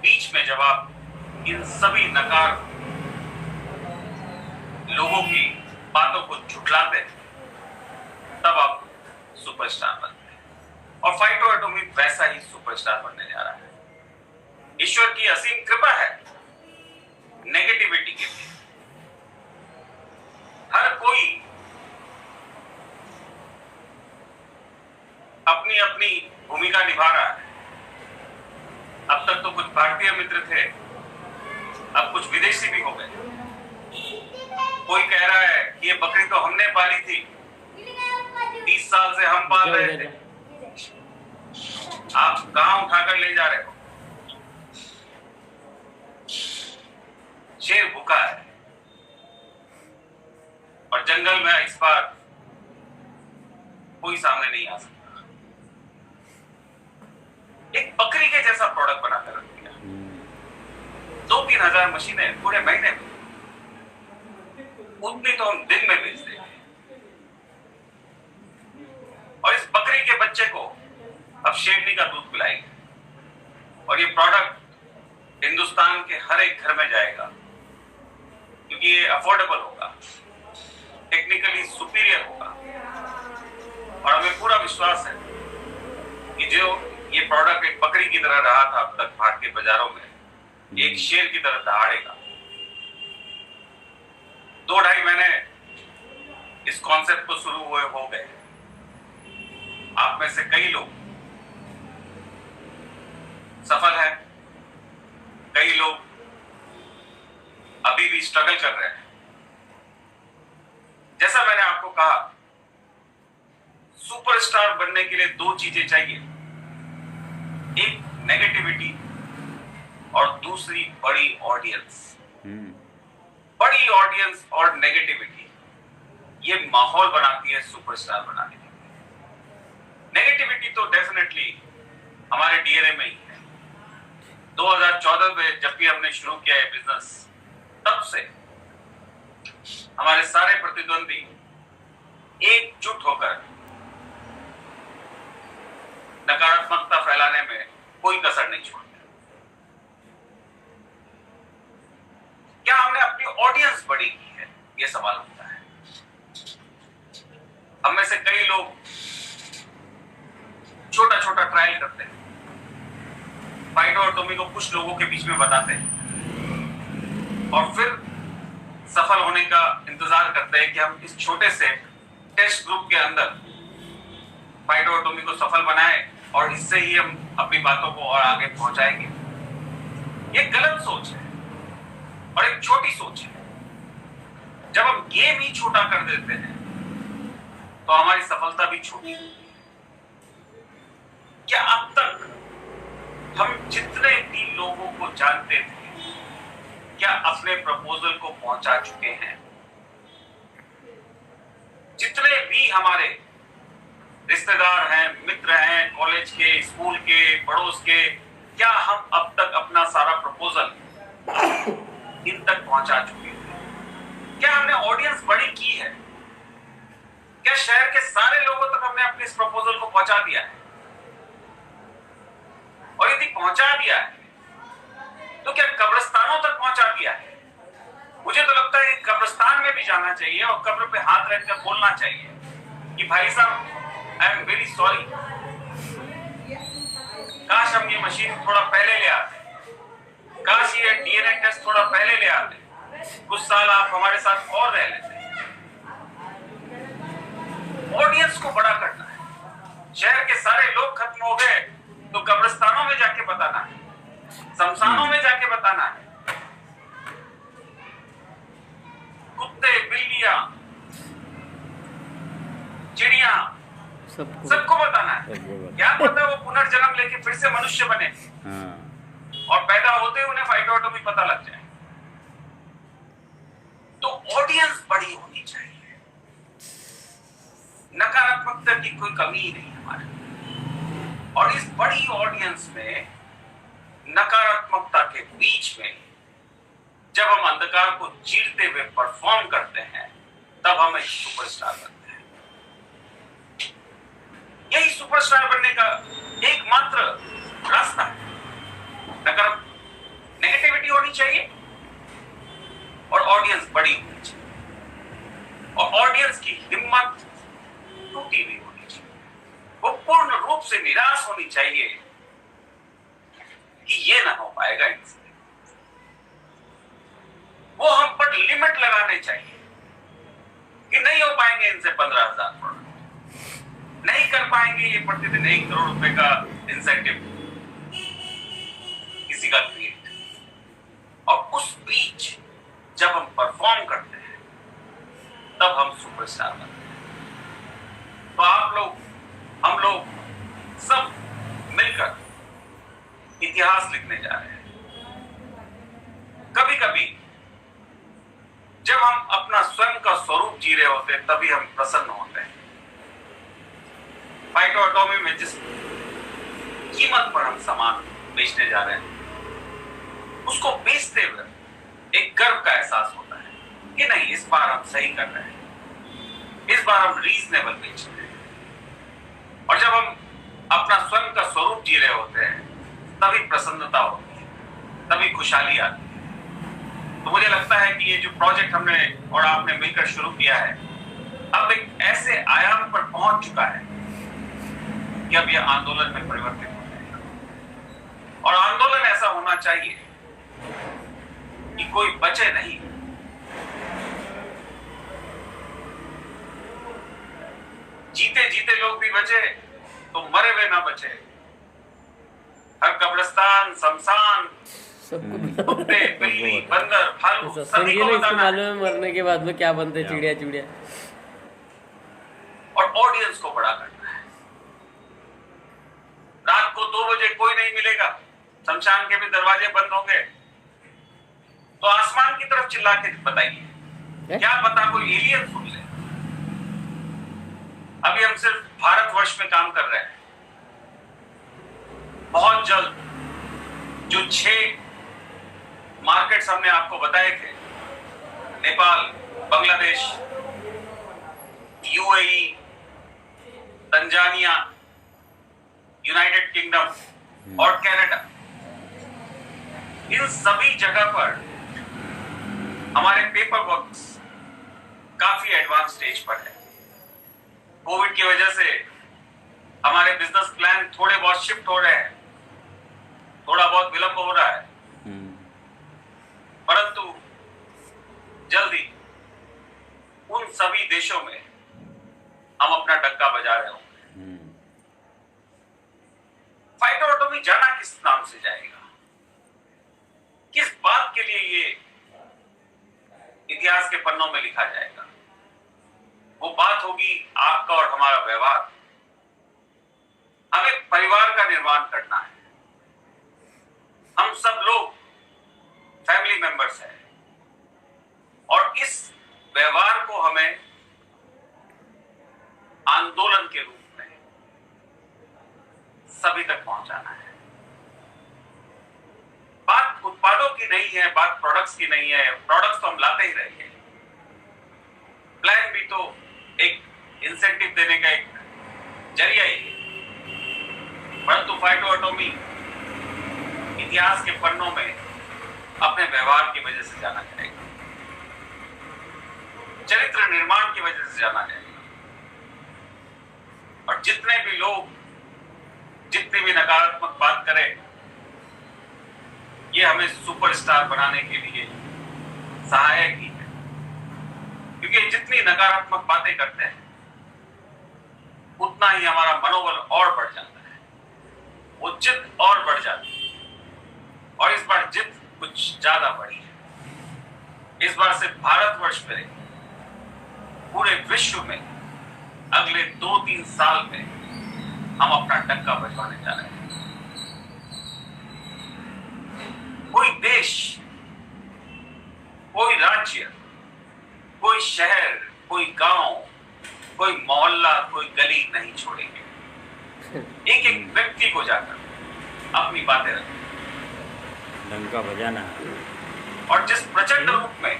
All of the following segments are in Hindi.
बीच में जब आप इन सभी नकार लोगों की बातों को झुठलाते हैं, तब आप सुपरस्टार बनते हैं। और फाइटो एटॉमिक वैसा ही सुपरस्टार बनने जा रहा है। ईश्वर की असीम कृपा है नेगेटिविटी के लिए। हर कोई अपनी अपनी भूमिका निभा रहा है। अब तक तो कुछ भारतीय मित्र थे, अब कुछ विदेशी भी हो गए। कोई कह रहा है कि ये बकरी तो हमने पाली थी, 30 साल से हम पाल रहे थे, आप कहां उठाकर ले जा रहे हो? शेर भूखा है और जंगल में इस बार कोई सामने नहीं आ सकता। एक बकरी के जैसा प्रोडक्ट बनाकर रख दिया। 2-3 हजार मशीनें पूरे महीने में, उतनी तो हम दिन में बेच देंगे। और इस बकरी के बच्चे को अब शेरनी का दूध पिलाएंगे और ये प्रोडक्ट हिंदुस्तान के हर एक घर में जाएगा, क्योंकि ये अफोर्डेबल होगा, टेक्निकली सुपीरियर होगा। और हमें पूरा विश्वास है कि जो ये प्रोडक्ट एक बकरी की तरह रहा था अब तक भारतीय बाजारों में, एक शेर की तरह दहाड़ेगा। 2-2.5 महीने इस कॉन्सेप्ट को शुरू हुए हो गए। आप में से कई लोग सफल हैं, कई लोग अभी भी स्ट्रगल कर रहे हैं। जैसा मैंने आपको कहा, सुपरस्टार बनने के लिए 2 चीजें चाहिए, एक नेगेटिविटी और दूसरी बड़ी ऑडियंस। बड़ी ऑडियंस और नेगेटिविटी ये माहौल बनाती है सुपरस्टार बनाने के लिए। नेगेटिविटी तो डेफिनेटली हमारे डीएनए में ही है। 2014 में जब भी हमने शुरू किया है बिजनेस, तब से हमारे सारे प्रतिद्वंदी एकजुट होकर नकारात्मकता फैलाने में कोई कसर नहीं छोड़ते। क्या हमने अपनी ऑडियंस बड़ी की है, यह सवाल होता है। हम में से कई लोग छोटा छोटा ट्रायल करते हैं, फाइटो और टॉमी को कुछ लोगों के बीच में बताते हैं और फिर सफल होने का इंतजार करते हैं कि हम इस छोटे से टेस्ट ग्रुप के अंदर फाइटो और टॉमी को सफल बनाएं और इससे ही हम अपनी बातों को और आगे पहुंचाएंगे। ये गलत सोच है और एक छोटी सोच है। जब हम गेम ही छोटा कर देते हैं तो हमारी सफलता भी छोटी होती है। क्या अब तक हम जितने भी लोगों को जानते थे, क्या अपने प्रपोजल को पहुंचा चुके हैं? जितने भी हमारे रिश्तेदार हैं, मित्र हैं, कॉलेज के, स्कूल के, पड़ोस के, क्या हम अब तक अपना सारा प्रपोजल इन तक पहुंचा चुके हैं? क्या हमने ऑडियंस बड़ी की है? क्या शहर के सारे लोगों तक हमने अपने इस प्रपोजल को पहुंचा दिया है? और यदि पहुंचा दिया है तो क्या कब्रिस्तानों तक पहुंचा दिया है? मुझे तो लगता है कब्रिस्तान में भी जाना चाहिए और कब्र पे हाथ रखकर बोलना चाहिए कि भाई साहब, आई एम वेरी सॉरी, काश हम ये मशीन थोड़ा पहले ले आते, काश ये डीएनए टेस्ट थोड़ा पहले ले आते, कुछ साल आप हमारे साथ और रह लेते। ऑडियंस को बड़ा करना है। शहर के सारे लोग खत्म हो गए तो कब्रिस्तानों में जाके बताना है, शमशानों में जाके बताना है। कुत्ते, बिल्लियां, चिड़िया, सबको बताना है। क्या पता वो पुनर्जन्म लेके फिर से मनुष्य बने और पैदा होते ही उन्हें फाइटो एटॉमिक पता लग जाए। तो ऑडियंस बड़ी होनी चाहिए। नकारात्मकता की कोई कमी ही नहीं हमारे। और इस बड़ी ऑडियंस में, नकारात्मकता के बीच में, जब हम अंधकार को चीरते हुए परफॉर्म करते हैं, तब हम एक सुपरस्टार बनते हैं। यही सुपरस्टार बनने का एकमात्र रास्ता है। के लिए प्रतिदिन 1 करोड़ रुपए का इंसेंटिव किसी का क्रिएट, और उस बीच जब हम परफॉर्म करते हैं तब हम सुपरस्टार बनते हैं। तो आप लोग, हम लोग सब मिलकर इतिहास लिखने जा रहे हैं। कभी कभी जब हम अपना स्वयं का स्वरूप जी रहे होते हैं तभी हम प्रसन्न होते हैं। फाइटो एटॉमी में जिस कीमत पर हम सामान बेचने जा रहे हैं, उसको बेचते हुए एक गर्व का एहसास होता है कि नहीं, इस बार हम सही कर रहे हैं, इस बार हम रीजनेबल बेच रहे हैं। और जब हम अपना स्वयं का स्वरूप जी रहे होते हैं तभी प्रसन्नता होती है, तभी खुशहाली आती है। तो मुझे लगता है कि ये जो प्रोजेक्ट हमने और आपने मिलकर शुरू किया है, अब एक ऐसे आयाम पर पहुंच चुका है कि अब यह आंदोलन में परिवर्तित हो जाएगा। और आंदोलन ऐसा होना चाहिए कि कोई बचे नहीं, जीते जीते लोग भी बचे तो मरे हुए ना बचे। हर कब्रिस्तान, शमशान, कुत्ते, बिल्ली, बंदर, भालू सभी को बताना है मरने के बाद में क्या बनते, चिड़िया चिड़िया। और ऑडियंस को बड़ा करना है। रात को 2 बजे कोई नहीं मिलेगा, शमशान के भी दरवाजे बंद होंगे, तो आसमान की तरफ चिल्ला के बताइए, क्या पता कोई एलियन सुन ले। अभी हम सिर्फ भारतवर्ष में काम कर रहे हैं। बहुत जल्द जो 6 मार्केट्स हमने आपको बताए थे, Nepal, Bangladesh, UAE, Tanzania, United kingdom और कनाडा, इन सभी जगह पर हमारे पेपर वर्क्स काफी एडवांस स्टेज पर है। कोविड की वजह से हमारे बिजनेस प्लान थोड़े बहुत शिफ्ट हो रहे हैं, थोड़ा बहुत विलंब हो रहा है, परंतु जल्दी उन सभी देशों में हम अपना डंका बजा रहे होंगे। फाइटो एटॉमी जाना किस नाम से जाएगा, किस बात के लिए ये इतिहास के पन्नों में लिखा जाएगा? वो बात होगी आपका और हमारा व्यवहार। हमें परिवार का निर्माण करना है। हम सब लोग फैमिली मेंबर्स हैं और इस व्यवहार को हमें आंदोलन के रूप में सभी तक पहुंचाना है। बात उत्पादों की नहीं है, बात प्रोडक्ट्स की नहीं है। प्रोडक्ट्स तो हम लाते ही रहेंगे, प्लान भी तो एक इंसेंटिव देने का एक जरिया ही है। परंतु फाइटो एटॉमी इतिहास के पन्नों में अपने व्यवहार की वजह से जाना जाएगा, चरित्र निर्माण की वजह से जाना जाएगा। और जितने भी लोग जितनी भी नकारात्मक बात करें, ये हमें सुपरस्टार बनाने के लिए सहायक ही है। क्योंकि जितनी नकारात्मक बातें करते हैं उतना ही हमारा मनोबल और बढ़ जाता है, वो जिद और बढ़ जाती है। और इस बार जिद कुछ ज्यादा बढ़ी है। इस बार सिर्फ भारतवर्ष में, पूरे विश्व में अगले 2-3 साल में हम अपना डंका बजवाने जा रहे हैं। कोई देश, कोई राज्य, कोई शहर, कोई गांव, कोई मोहल्ला, कोई गली नहीं छोड़ेंगे। एक एक व्यक्ति को जाकर अपनी बातें रखें, डंका बजाना। और जिस प्रचंड रूप में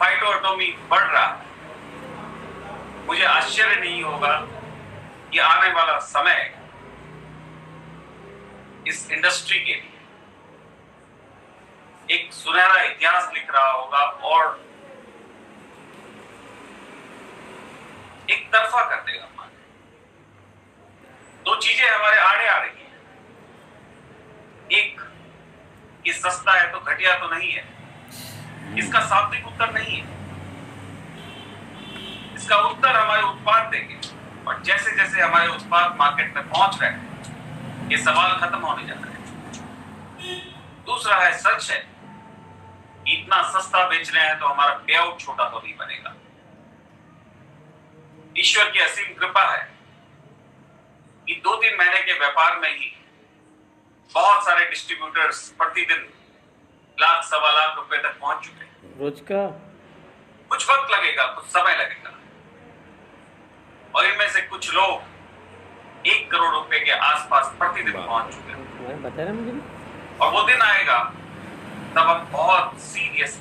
फाइटो एटॉमी बढ़ रहा है, मुझे आश्चर्य नहीं होगा कि आने वाला समय इस इंडस्ट्री के लिए एक सुनहरा इतिहास लिख रहा होगा और एक तरफा कर देगा। दो चीजें हमारे आड़े आ रही हैं। एक, कि सस्ता है तो घटिया तो नहीं है। इसका शाब्दिक उत्तर नहीं है। इसका उत्तर हमारे उत्पाद देंगे। और जैसे जैसे हमारे उत्पाद मार्केट में पहुंच रहे हैं, ये सवाल खत्म होने जा रहे हैं। दूसरा है, सच है कि इतना सस्ता बेच रहे हैं तो हमारा पे आउट छोटा तो नहीं बनेगा। ईश्वर की असीम कृपा है कि 2-3 महीने के व्यापार में ही बहुत सारे डिस्ट्रीब्यूटर्स प्रतिदिन लाख सवा लाख रुपए तक पहुंच चुके हैं। रोज का कुछ वक्त लगेगा, कुछ समय लगेगा, और इनमें से कुछ लोग 1 करोड़ रुपए के आसपास प्रतिदिन पहुंच चुके हैं। बता रहे मुझे। और वो दिन आएगा तब हम बहुत सीरियस